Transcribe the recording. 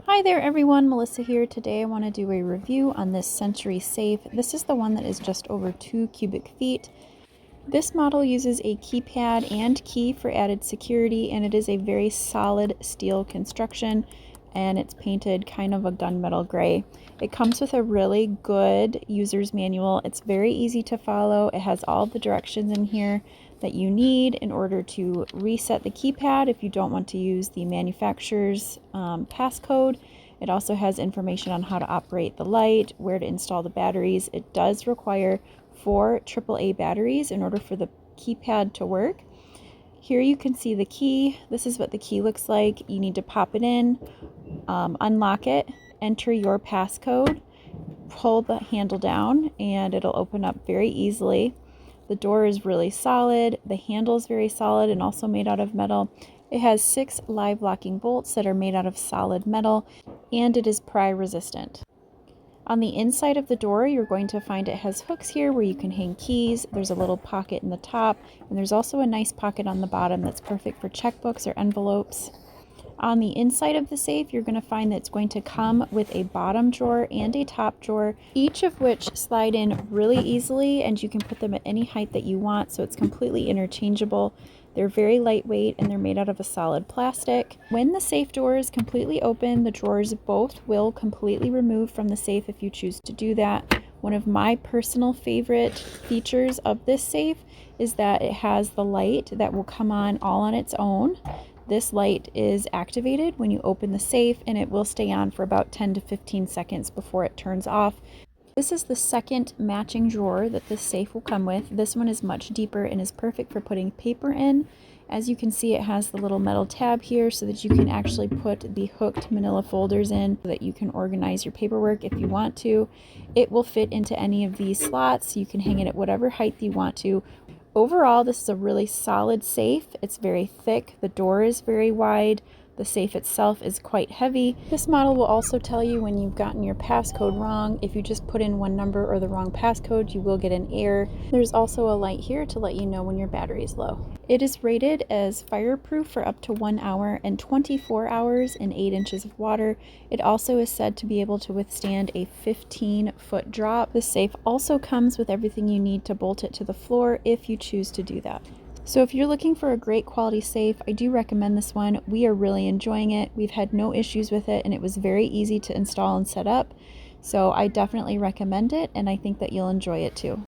Hi there everyone, Melissa here. Today I want to do a review on this SentrySafe. This is the one that is just over 2 cubic feet. This model uses a keypad and key for added security, and it is a very solid steel construction, and it's painted kind of a gunmetal gray. It comes with a really good user's manual. It's very easy to follow. It has all the directions in here that you need in order to reset the keypad if you don't want to use the manufacturer's passcode. It also has information on how to operate the light, where to install the batteries. It does require 4 AAA batteries in order for the keypad to work. Here you can see the key. This is what the key looks like. You need to pop it in, unlock it, enter your passcode, pull the handle down, and it'll open up very easily. The door is really solid. The handle is very solid and also made out of metal. It has 6 live locking bolts that are made out of solid metal, and it is pry resistant. On the inside of the door, you're going to find it has hooks here where you can hang keys. There's a little pocket in the top, and there's also a nice pocket on the bottom that's perfect for checkbooks or envelopes. On the inside of the safe, you're going to find that it's going to come with a bottom drawer and a top drawer, each of which slide in really easily, and you can put them at any height that you want, so it's completely interchangeable. They're very lightweight and they're made out of a solid plastic. When the safe door is completely open, the drawers both will completely remove from the safe if you choose to do that. One of my personal favorite features of this safe is that it has the light that will come on all on its own. This light is activated when you open the safe, and it will stay on for about 10 to 15 seconds before it turns off. This is the second matching drawer that this safe will come with. This one is much deeper and is perfect for putting paper in. As you can see, it has the little metal tab here so that you can actually put the hooked manila folders in so that you can organize your paperwork if you want to. It will fit into any of these slots, so you can hang it at whatever height you want to. Overall, this is a really solid safe. It's very thick. The door is very wide. The safe itself is quite heavy. This model will also tell you when you've gotten your passcode wrong. If you just put in one number or the wrong passcode, you will get an error. There's also a light here to let you know when your battery is low. It is rated as fireproof for up to 1 hour and 24 hours in 8 inches of water. It also is said to be able to withstand a 15-foot drop. The safe also comes with everything you need to bolt it to the floor if you choose to do that. So if you're looking for a great quality safe, I do recommend this one. We are really enjoying it. We've had no issues with it, and it was very easy to install and set up. So I definitely recommend it, and I think that you'll enjoy it too.